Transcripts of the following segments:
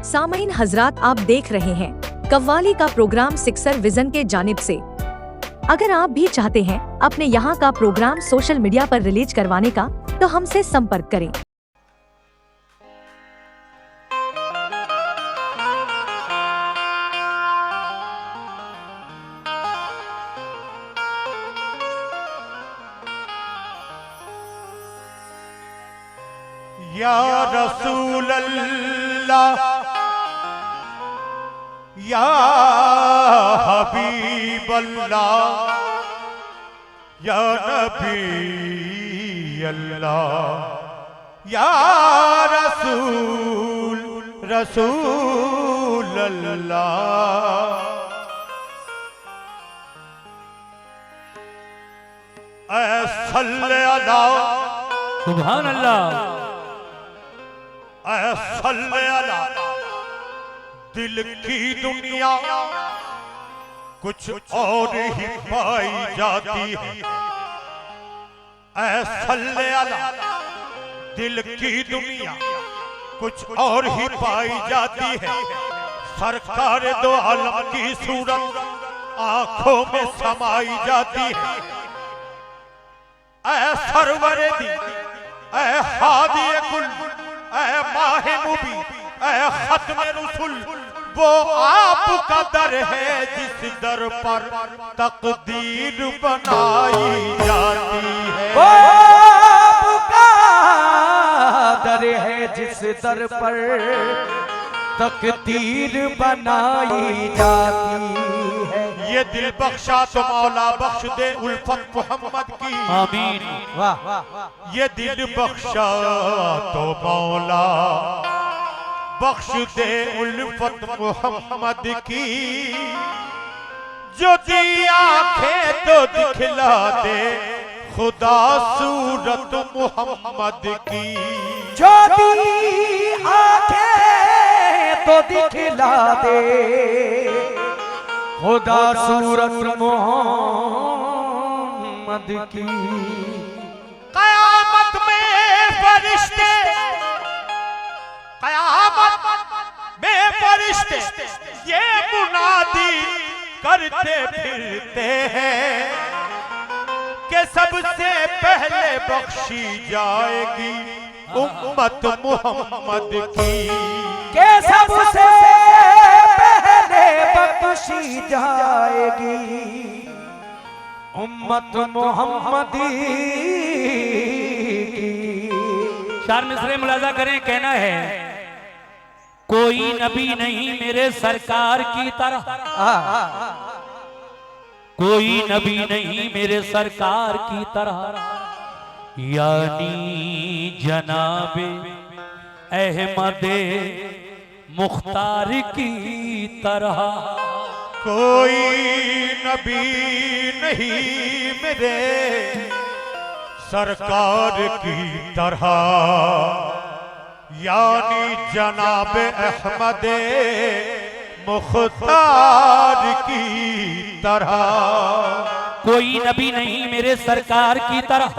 सामईन हजरात, आप देख रहे हैं कव्वाली का प्रोग्राम सिक्सर विजन के जानिब से। अगर आप भी चाहते हैं अपने यहाँ का प्रोग्राम सोशल मीडिया पर रिलीज करवाने का, तो हमसे संपर्क करें। या रसूल अल्लाह या हबीब अल्लाह या नबी अल्लाह या रसूल रसूल अल्लाह। ऐ सल्ले अला सुभान अल्लाह। ऐ सल्ले अला दिल की दुनिया कुछ और ही पाई जाती है। ऐ सल्ले अला दिल की दुनिया कुछ और ही पाई जाती है। सरकार दो आलम की सूरत आंखों में समाई जाती है। ऐ सरवरे दी ऐ हादी कुल ऐ माहे मुबी ऐ खत्मे रसूल, वो आपका दर है जिस दर पर तकदीर बनाई जाती है। वो आपका दर है जिस दर पर तकदीर बनाई जाती है। ये दिल बख्शा तो मौला बख्श दे उल्फत मोहम्मद की, आमीन। वाह। ये दिल बख्शा तो मौला बख्श दे उल्फत मोहम्मद की। जो दी आंखें तो दिखला दे खुदा सूरत मोहम्मद की। जो दी आंखें तो दिखला दे खुदा सूरत मोहम्मद की। कयामत में फरिश्ते कयामत में फरिश्ते ये मुनादी करते फिरते हैं कि सबसे पहले बख्शी जाएगी उम्मत मोहम्मद की। के सबसे पहले बख्शी जाएगी उम्मत मोहम्मदी की। शार मिसरे मुलाजा करें, कहना है कोई नबी नहीं मेरे सरकार की तरह, कोई नबी नहीं मेरे सरकार की तरह, यानी जनाबे अहमदे मुख्तार की तरह। कोई नबी नहीं मेरे सरकार की तरह, यानी जनाब अहमद मुख्तार की तरह। कोई नबी नहीं मेरे सरकार की तरह,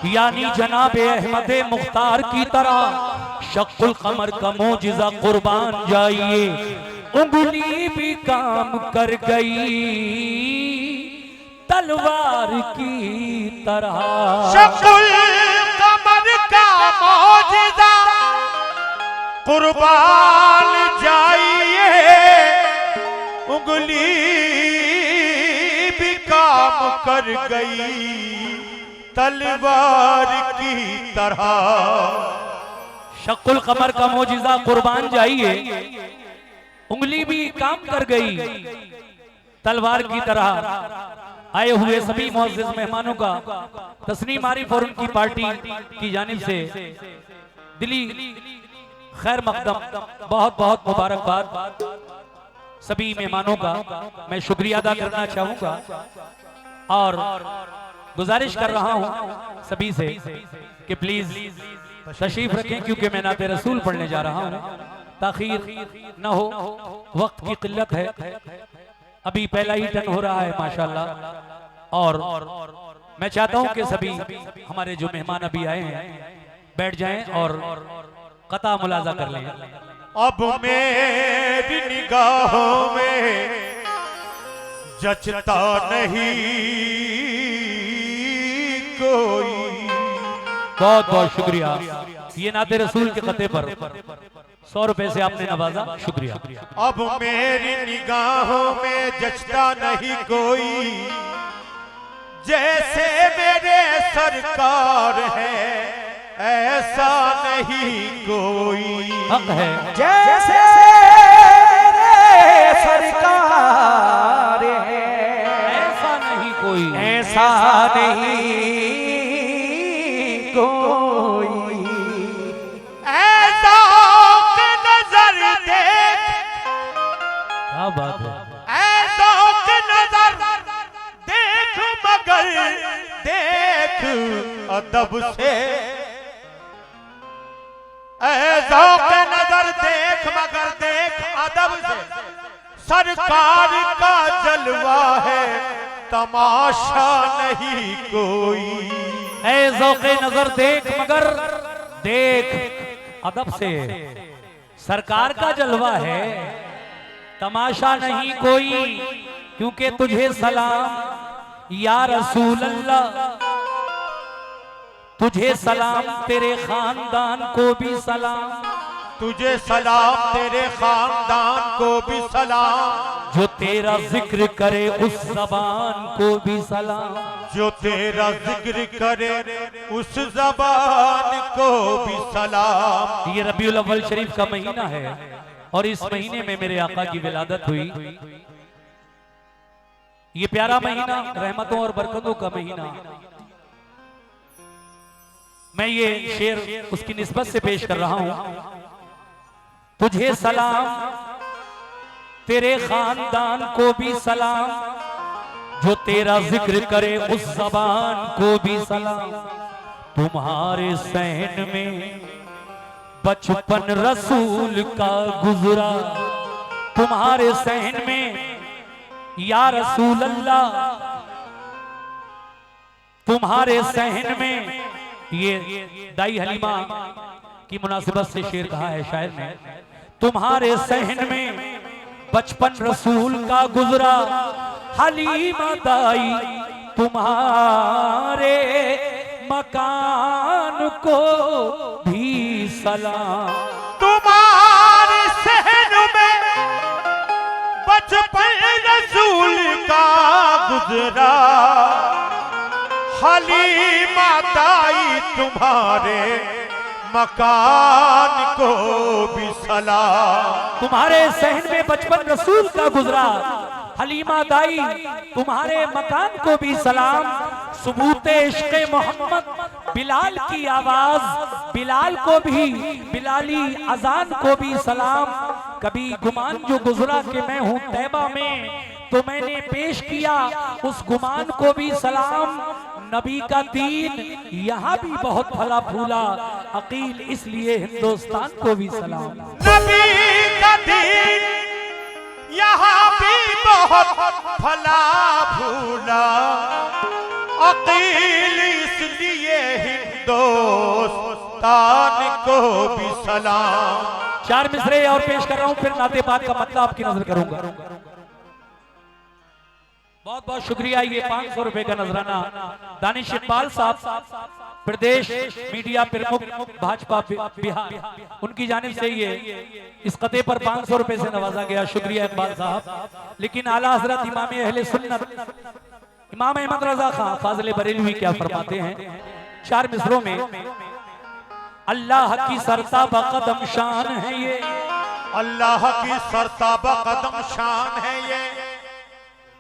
यानी जनाब अहमद मुख्तार की तरह। शक्कुल कमर का मोजिज़ा कुर्बान जाइए, उंगली भी काम कर गई तलवार की तरह। शक्कुल कमर का मोजिज़ा कुर्बान जाइए, उंगली भी काम कर गई तलवार की तरह। शक्कुल कमर का मोजिज़ा कुर्बान जाइए, उंगली भी काम कर गई तलवार की तरह। आए हुए सभी मुअज़्ज़िज़ मेहमानों का तस्नीम आरिफ और उनकी पार्टी की जानिब से दिली खैर मकदम, बहुत बहुत मुबारकबाद। सभी मेहमानों का मैं शुक्रिया अदा करना चाहूंगा और गुजारिश कर रहा हूं सभी से कि प्लीज तशरीफ रखें, क्योंकि मैं नाते रसूल पढ़ने जा रहा हूं। ताखीर न हो, वक्त की किल्लत है। अभी पहला ही टर्न हो रहा है माशाल्लाह, और मैं चाहता हूं कि सभी हमारे जो मेहमान अभी आए हैं बैठ जाएं और कता मुलाजा कर लें। अब मेरी निगाहों में जचता नहीं कोई। बहुत बहुत शुक्रिया। ये नाते रसूल के खते पर 100 रुपए से आपने नवाजा, शुक्रिया। अब मेरी निगाहों में जचता नहीं कोई, जैसे मेरे सरकार है ऐसा नहीं कोई। हक है जैसे मेरे सरकार है ऐसा नहीं कोई, ऐसा नहीं कोई। ऐसा के नजर देख, क्या बात है। ऐसा के नजर देख मगर देख अदब से। ऐसा के नजर देख मगर देख अदब से। सरकार का जलवा है तमाशा नहीं कोई। ऐ ज़ौक़े नजर देख मगर देख अदब से। सरकार का जलवा है तमाशा नहीं कोई, क्योंकि तुझे सलाम या रसूल अल्लाह, तुझे सलाम तेरे खानदान को भी सलाम, तुझे सलाम तेरे खानदान को भी सलाम, जो तेरा जिक्र करे उस जबान को भी सलाम, जो तेरा जिक्र करे उस जबान को भी सलाम। ये रबीउल अव्वल शरीफ का महीना है और इस महीने में मेरे आका की विलादत हुई। ये प्यारा महीना रहमतों और बरकतों का महीना। मैं ये शेर उसकी निस्बत से पेश कर रहा हूं। तुझे सलाम तेरे खानदान को भी सलाम, जो तेरा जिक्र करे उस जबान को भी सलाम। तुम्हारे सहन में बचपन रसूल का गुजरा, तुम्हारे सहन में या रसूल अल्लाह, तुम्हारे सहन में। ये दाई हलीमा की मुनासिबत से शेर कहा है शायर ने। तुम्हारे सहन में बचपन रसूल का गुजरा, हलीमा दाई तुम्हारे मकान को भी सलाम। तुम्हारे सहन में बचपन रसूल का गुजरा, हलीमा दाई तुम्हारे मकान को भी सलाम। तुम्हारे सहन में बचपन रसूल का गुजरा, हलीमा दाई तुम्हारे मकान को भी सलाम। सबूते इश्क़े मोहम्मद बिलाल की आवाज, बिलाल को भी बिलाली अजान को भी सलाम। कभी गुमान जो गुजरा कि मैं हूँ तैबा में, तो मैंने पेश किया उस गुमान को भी सलाम। नबी का दीन यहाँ भी बहुत फला फूला, अकील इसलिए हिंदुस्तान को भी सलाम। नबी का दीन यहाँ भी बहुत फला फूला, अकील इसलिए हिंदुस्तान को भी सलाम। 4 मिसरे और पेश कर रहा हूँ, फिर नाते पाक का मतलब आपकी नजर करूंगा। बहुत बहुत शुक्रिया। ये 500 रुपए का नजराना दानिश इकबाल साहब, प्रदेश मीडिया प्रमुख भाजपा बिहार, उनकी जानिब से ये इस कते पर 500 रुपए से नवाजा गया। शुक्रिया इकबाल साहब। लेकिन आला हजरत इमाम अहले सुन्नत इमाम अहमद रजा खां फाजिल बरेलवी क्या फरमाते हैं 4 मिसरों में। अल्लाह की सरताबा कदम शान है ये, अल्लाह की सरताबा कदम शान है ये।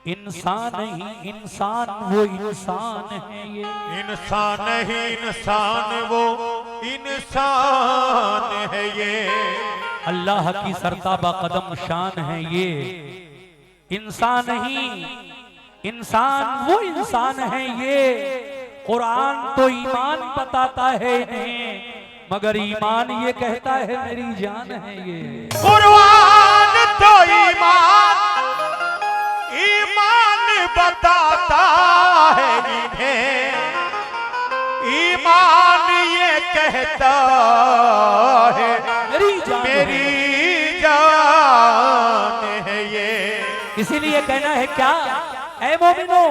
इंसान ही इंसान वो इंसान है ये, इंसान ही इंसान वो इंसान है ये। अल्लाह की सरताबा कदम शान है ये। इंसान ही इंसान वो इंसान है ये। कुरान तो ईमान बताता है इन्हें, मगर ईमान ये कहता है मेरी जान है ये। कुरान तो ईमान ईमान बताता है इन्हें ईमान ये कहता है मेरी जान है ये। इसीलिए कहना है क्या, ऐ मोमिनो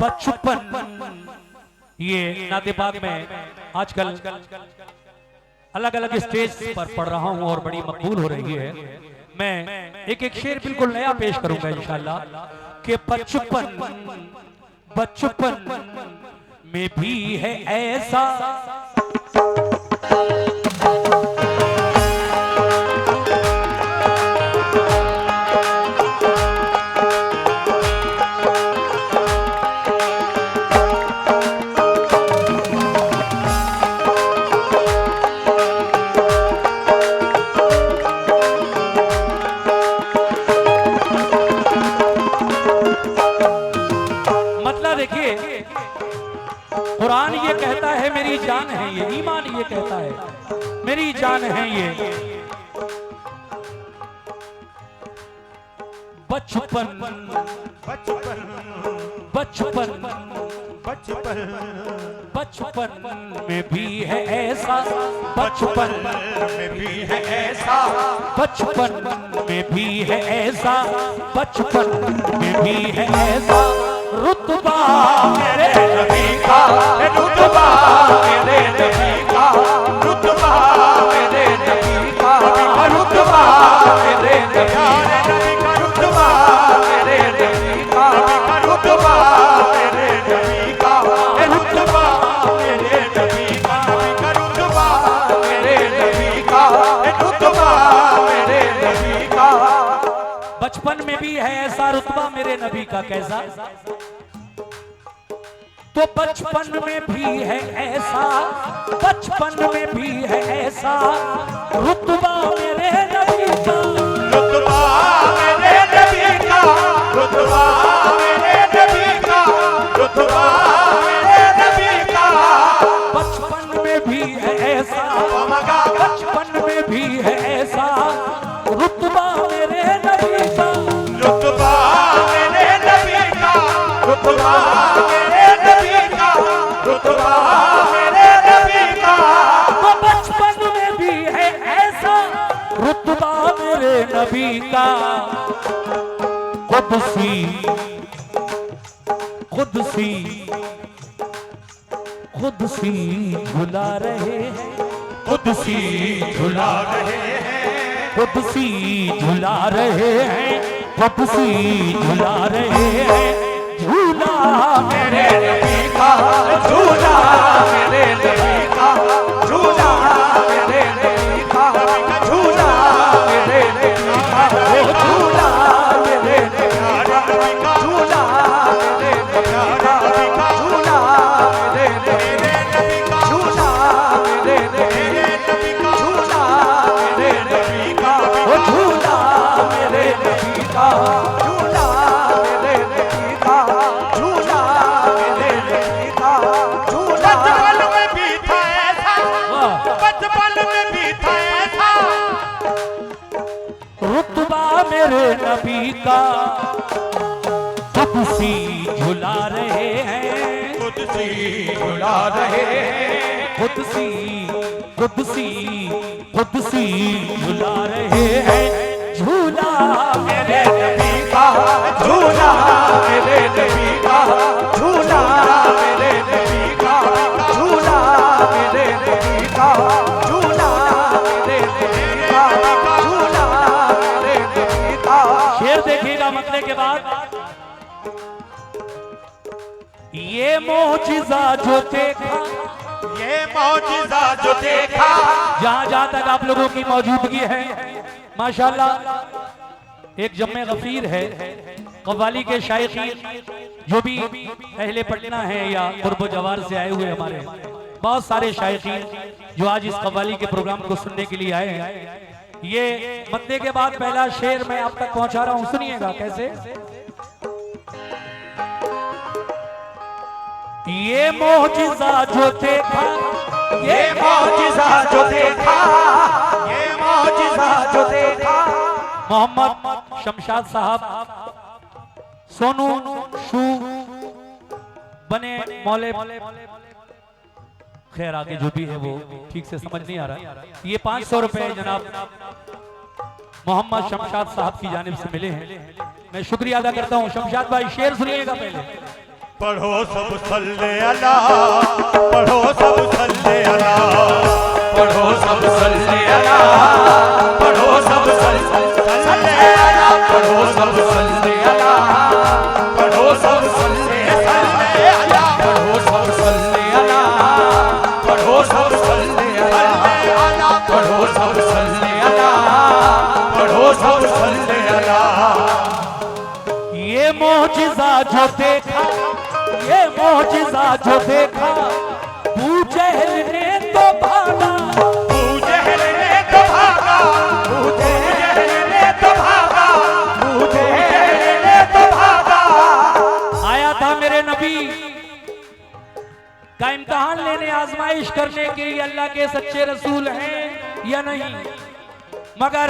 बचपन। ये नाते पाक में आजकल अलग अलग स्टेज पर पढ़ रहा हूं और बड़ी मकबूल हो रही है। मैं एक एक शेर बिल्कुल नया पेश करूंगा इंशाल्लाह कि बचपन बचपन में भी है ऐसा कुरान ये कहता है मेरी जान है ये, ईमान ये कहता है मेरी जान है ये। बचपन बचपन बचपन बचपन बचपन में भी है ऐसा, बचपन में भी है ऐसा, बचपन में भी है ऐसा, बचपन में भी है ऐसा रुतबा मेरे नबी का, रुतबा मेरे नबी का, रुतबा मेरे नबी का, रुतबा मेरे नबी का, रुतबा मेरे नबी का, रुतबा मेरे नबी का, रुतबा मेरे नबी का, रुतबा मेरे नबी का, रुतबा मेरे नबी का। बचपन में भी है ऐसा रुतबा मेरे नबी का कैसा, तो बचपन में भी है ऐसा, बचपन में भी है ऐसा रुतबा मेरे नबी का, रुतबा मेरे नबी का, रुतबा मेरे नबी का, रुतबा मेरे नबी का। बचपन में भी है ऐसा, बचपन में भी है ऐसा रुतबा मेरे नबी का, रुतबा मेरे नबी का, रुतबा मेरे नबी का, रुतबा मेरे नबी का। तो बचपन में भी है ऐसा रुतबा मेरे नबी का। कुदसी कुदसी कुदसी झुला रहे हैं, कुदसी झुला रहे हैं, कुदसी झुला रहे हैं, कुदसी झुला रहे हैं झूला मेरे नबी का, झूला मेरे नबी का, झूला मेरे नबी का, झूला मेरे नबी का, झूला मेरे नबी का, झूला मेरे नबी का, झूला मेरे नबी का, झूला मेरे नबी का, झूला मेरे नबी का, झूला मेरे नबी का, झूला मेरे नबी का, झूला मेरे नबी का, झूला। बचपन में भी था ऐसा, बचपन में भी था ऐसा रुतबा मेरे नबी का। कुदसी झुला रहे हैं, कुदसी झुला रहे हैं, कुदसी कुदसी कुदसी झुला रहे हैं झूला मेरे नबी का, झूला मेरे नबी का, झूला मेरे नबी का, झूला मेरे नबी का, झूला मेरे नबी का, झूला मेरे नबी का। शेर देखिएगा मकने के बाद, ये मोजिजा जो देखा, ये मौजिजा जो देखा, जहां जहां तक आप लोगों की मौजूदगी है माशाल्लाह। एक जम्मे गफीर है, कव्वाली के शायकीन जो भी पहले पटना है या कुर्ब जवार से आए हुए हमारे बहुत सारे शायकीन जो आज इस कव्वाली के प्रोग्राम को सुनने के लिए आए हैं। ये मद्दे के बाद पहला शेर मैं आप तक पहुंचा रहा हूं, सुनिएगा कैसे। ये मोजिजा जो देखा, ये मौजिजा जो देखा, ये मौजिजा जो देखा। मोहम्मद शमशाद साहब, सोनू शू बने मौले, खैर आगे जो भी है वो ठीक से समझ नहीं आ रहा। ये 500 रुपए जनाब मोहम्मद शमशाद साहब की जानिब से मिले हैं, मैं शुक्रिया अदा करता हूँ। शमशाद भाई शेर सुनिएगा पहले। पढ़ो सब सल्ले अला, पढ़ो सब सल्ले अला, पढ़ो सब सल्ले अला, पढ़ो सब सल्ले अला, पढ़ो सब सल्ले अला, पढ़ो सब सल्ले अला, पढ़ो सब सल्ले अला, पढ़ो सब सल्ले अला, पढ़ो सब सल्ले अला, पढ़ो सब सल्ले अला। ये मोजिज़ा जो देखा, ये मोजिज़ा जो देखा, अबू जहल ने तो भागा, अबू जहल ने तो भागा, अबू जहल ने तो भागा, अबू जहल ने तो भागा। आया था मेरे नबी का इम्तिहान लेने, आजमाइश करने के लिए अल्लाह के सच्चे रसूल हैं या नहीं, मगर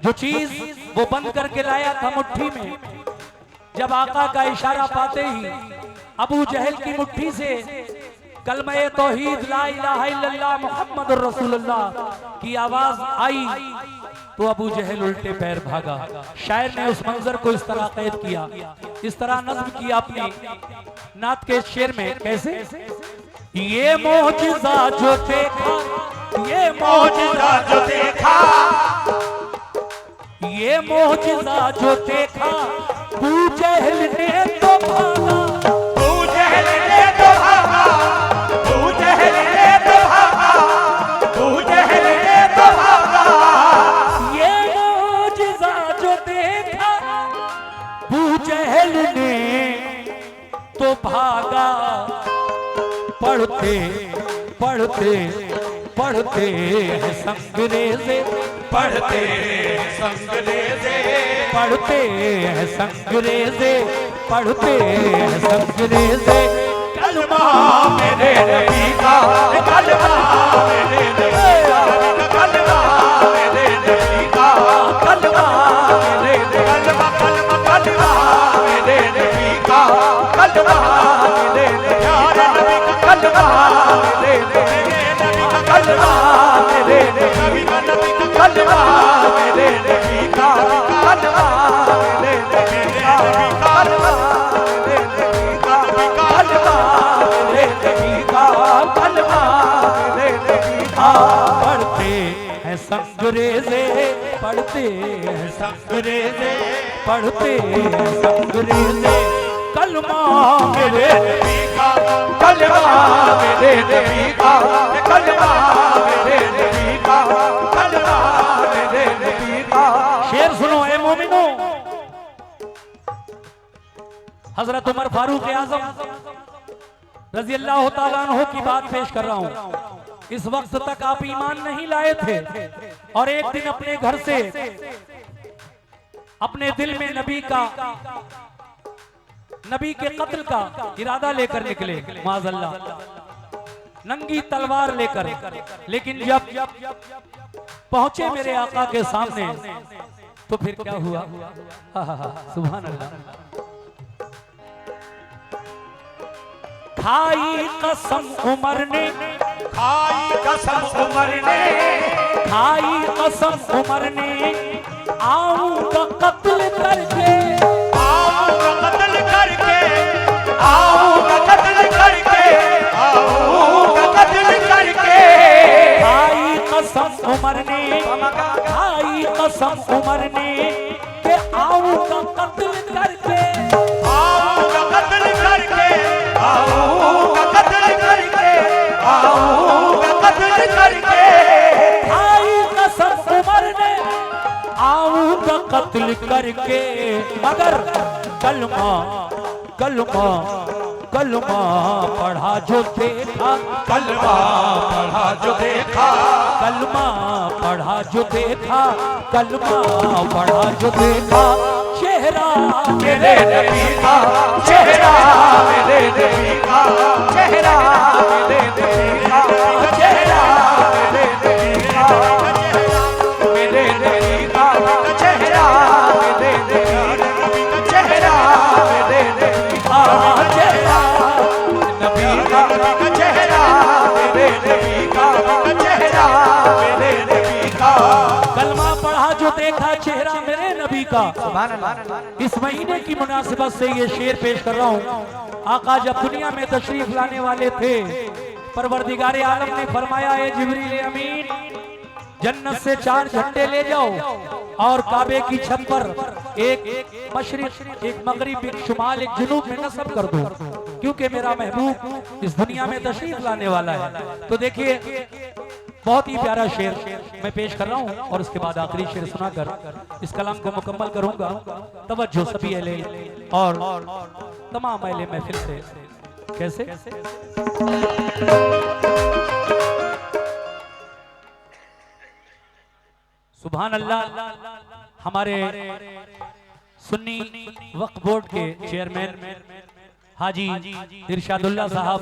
जो चीज वो बंद करके लाया था मुट्ठी में, जब आका का इशारा पाते ही अबू जहल की मुट्ठी से कलमे तौहीद ला इलाहा इल्लल्लाह मुहम्मदुर रसूलुल्लाह की आवाज आई तो अबू जहल उल्टे पैर भागा। शायर ने उस मंजर को इस तरह कैद किया, इस तरह नज्म किया अपनी नात के शेर में, कैसे? ये मोजिज़ा जो देखा, ये मोजिज़ा जो देखा, ये मोजिज़ा जो देखा, अबू जहल ने तो भागा, अबू जहल ने तो भागा, अबू जहल ने तो भागा, अबू जहल ने तो भागा। ये मोजिज़ा जो देखा, अबू जहल ने तो भागा। पढ़ते पढ़ते पढ़ते हैं संगरेज़े, पढ़ते संगरेज़े, पढ़ते हैं संगरेज़े, पढ़ते हैं संगरेज़े। कलमा मेरे नबी का, कलमा मेरे नबी का, कलमा मेरे नबी का, कलमा मेरे कलमा कलमा कलमा मेरे नबी का, कलमा मेरे नबी का, कलमा मेरे नबी का, कलमा मेरे नबी का, कलमा मेरे नबी का, कलमा मेरे नबी का, कलमा मेरे नबी का, कलमा मेरे नबी का, कलमा मेरे नबी का। पढ़ते हैं संगरेज़े, पढ़ते हैं संगरेज़े, पढ़ते हैं संगरेज़े। कलमा मेरे नबी का, कलमा मेरे नबी का, कलमा मेरे नबी का, कलमा मेरे नबी का। शेर सुनो ए मोमिनो, हजरत उमर फारूक आजम रजी अल्लाह तआला अन्हु की बात पेश कर रहा हूं। इस वक्त तक आप ईमान नहीं लाए थे और एक दिन अपने घर से अपने दिल में नबी के कत्ल का इरादा लेकर निकले, माज़अल्लाह, नंगी तलवार लेकर। लेकिन जब पहुंचे मेरे आका के सामने तो फिर क्या हुआ? सुभान अल्लाह। खाई कसम उमर ने, खाई कसम उमर ने, खाई कसम उमर ने, आऊंगा कत्ल करके, आऊंगा कत्ल करके, आऊंगा कत्ल करके, आऊंगा कत्ल करके। खाई कसम उमर ने, खाई कसम उमर ने कि आऊंगा कत्ल करके, आऊंगा कत्ल करके, आऊंगा कत्ल करके, आऊंगा कत्ल करके। खाई कसम उमर ने, आऊंगा कत्ल करके। मगर कलमा कलमा कलमा पढ़ा जो देखा, कलमा पढ़ा जो देखा, कलमा पढ़ा जो देखा, कलमा पढ़ा जो देखा। चेहरा मेरे नबी का, चेहरा मेरे नबी का, चेहरा मेरे नबी का, चेहरा मेरे नबी का, मेरे नबी का, चेहरा मेरे नबी का, चेहरा मेरे नबी का, चेहरा का सुभान अल्लाह। इस महीने की मुनासिबत से ये शेर पेश कर रहा हूँ। आका जब दुनिया में तशरीफ लाने वाले थे, परवरदिगारे आलम ने फरमाया, है जिब्रील अमीन जन्नत से 4 झंडे ले जाओ और काबे की छत पर एक मशरिक, एक मगरिब, एक शुमाल, एक जुनूब में नस्ब कर दो, क्योंकि मेरा महबूब इस दुनिया में तशरीफ लाने वाला है। तो देखिए बहुत ही प्यारा शेर मैं पेश कर रहा हूँ और उसके बाद आखिरी शेर सुनाकर इस कलाम को मुकम्मल करूंगा। तवज्जो सभी अहले और तमाम अहले महफिल से। कैसे सुभान अल्लाह। हमारे सुन्नी वक्फ बोर्ड के चेयरमैन हाजी इरशादुल्लाह साहब,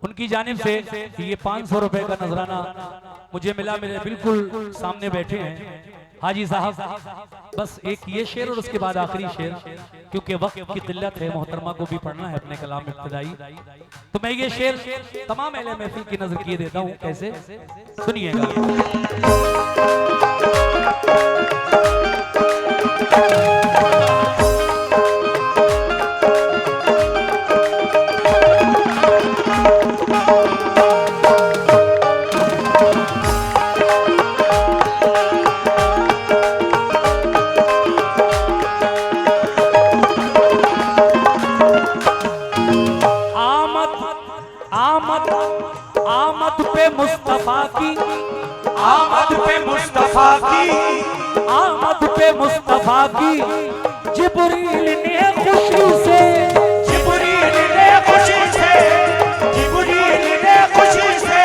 उनकी जानिब से ये 500 रुपए का नजराना मुझे मिला। मेरे बिल्कुल सामने बैठे हैं हाजी साहब। बस एक ये शेर और उसके बाद आखिरी शेर, क्योंकि वक्त की किल्लत है, मोहतरमा को भी पढ़ना है अपने कलाम इब्तिदाई। तो मैं ये शेर तमाम अहले महफिल की नजर किए देता हूँ। कैसे सुनिएगा। आमद पे मुस्तफा की, आमद पे मुस्तफा की, आमद पे मुस्तफा की जिब्रील ने खुशी से, जिब्रील ने खुशी से, जिब्रील ने खुशी से,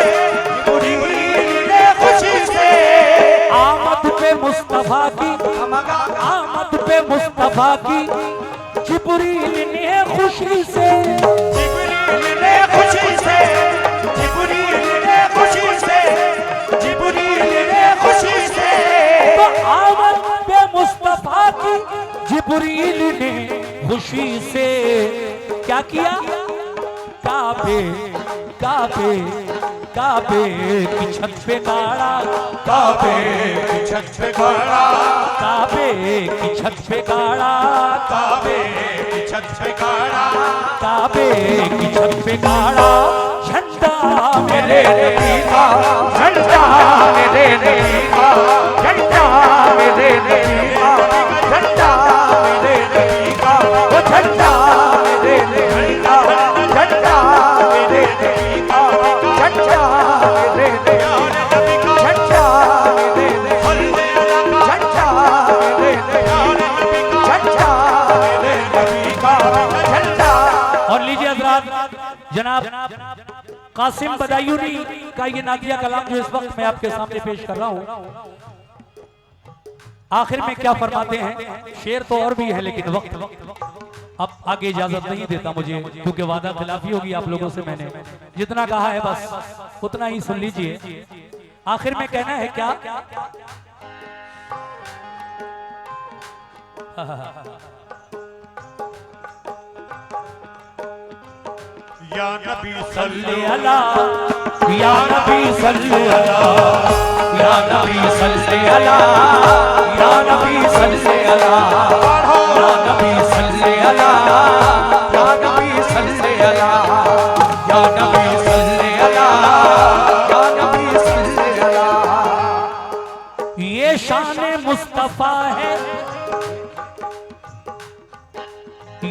जिब्रील ने खुशी से। आमद पे मुस्तफा की, आमद पे मुस्तफा की जिब्रील ने खुशी से, जिब्रील ने खुशी से, जिब्रील ने खुशी से, जिब्रील ने खुशी से। तो आमद पे मुस्तफा की जिब्रील ने खुशी से क्या किया? काबे काबे काबे की छत पे गाड़ा, काबे की छत पे गाड़ा, काबे की छत पे गाड़ा, काबे की छत पे गाड़ा, काबे की छत पे गाड़ा झंडा मेरे नबी का, झंडा मेरे नबी का, झंडा मेरे नबी का, झंडा मेरे नबी का, वो झंडा मेरे नबी का, झंडा मेरे नबी का, झंडा मेरे नबी का, झंडा मेरे नबी का, झंडा मेरे नबी का, झंडा मेरे नबी का, झंडा। और लीजिए हज़रात, जनाब कासिम बदायूनी का ये नादिया कलाम जो इस वक्त मैं आपके सामने पेश कर रहा हूँ, आखिर में क्या फरमाते हैं। शेर तो और भी है लेकिन वक्त अब आगे इजाजत नहीं देता मुझे, क्योंकि वादा खिलाफी होगी आप लोगों से। मैंने जितना कहा है बस उतना ही सुन लीजिए। आखिर में कहना है क्या? या नबी सल्ले अला, या नबी सल्ले अला, या नबी सल्ले अला, या नबी सल्ले अला, या नबी सल्ले अला, या नबी सल्ले अला, या नबी सल्ले अला, या नबी सल्ले अला। ये शान मुस्तफा है,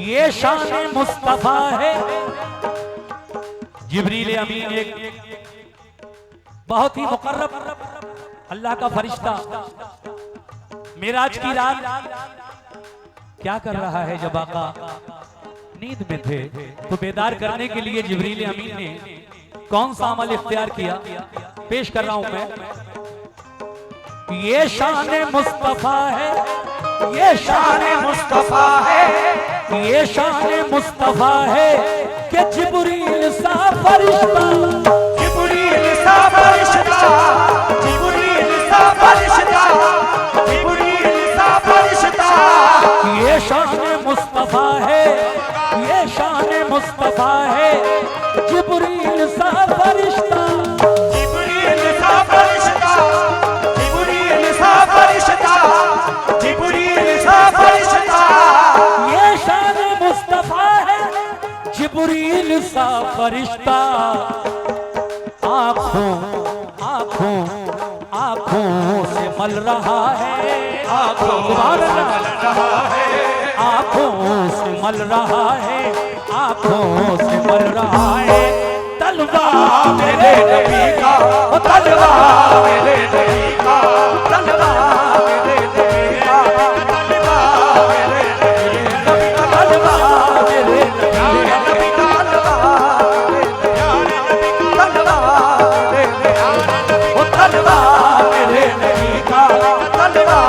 ये शान मुस्तफा है। जिब्रील अमीन एक बहुत ही मुकर्रब अल्लाह का फरिश्ता मेराज की रात क्या कर रहा है? जब आका नींद में थे तो बेदार करने के लिए जिब्रील अमीन ने कौन सा अमल इख्तियार किया? पेश कर रहा हूं मैं। ये शान मुस्तफा है, ये शान मुस्तफा है, ये शान मुस्तफा है कि जिब्रील सा फरिश्ता, जिब्रील सा फरिश्ता, जिब्रील सा फरिश्ता, जिब्रील सा फरिश्ता। ये शान मुस्तफा है, ये शान मुस्तफा है जिब्रील सा फरिश्ता, जिब्रील सा फरिश्ता, जिब्रील सा फरिश्ता, जिब्रील फरिश्ता आंखों आंखों आंखों से मल रहा है, आंखों से मल रहा है, आंखों से मल रहा है, आंखों से मल रहा है। तलवा मेरे नबी का, ओ तलवा मेरे नबी का, तलवा मेरे नबी का, तलवा मेरे नबी का, तलवा मेरे नबी का, तलवा मेरे नबी, ओ तलवा मेरे नबी का, तलवा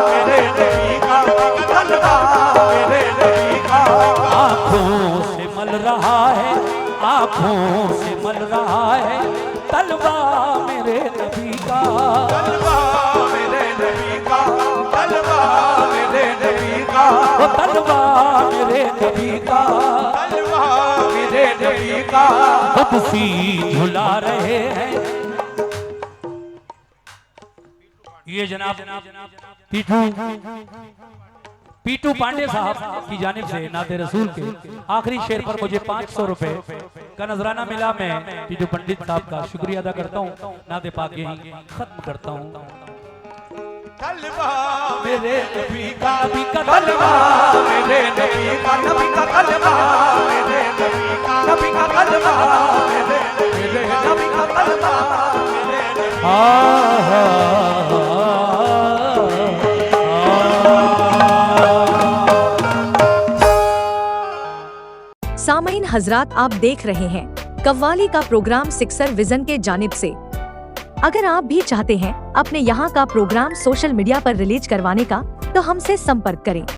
मेरे नबी का, तलवा मेरे नबी का। आंखों से मल रहा है, आंखों से मल रहा है, तलवा मेरे नबी का, तलवा मेरे नबी का, तलवा मेरे नबी का, वो तलवा मेरे नबी का, तलवा मेरे नबी का। खुद सी झुला रहे हैं। ये जनाब पीटू पांडे साहब की जानिब से नाते रसूल के आखिरी शेर पर मुझे 500 रुपए का नजराना मिला। मैं पीटू पंडित साहब का शुक्रिया अदा करता हूँ। नाते पाक यही खत्म करता हूँ। तलवा मेरे नबी का, नबी का तलवा मेरे नबी का, नबी का तलवा मेरे नबी का, नबी का तलवा मेरे नबी का, तलवा मेरे नबी। सामईन हजरात, आप देख रहे हैं कव्वाली का प्रोग्राम सिक्सर विजन के जानिब से। अगर आप भी चाहते हैं अपने यहाँ का प्रोग्राम सोशल मीडिया पर रिलीज करवाने का, तो हमसे संपर्क करें।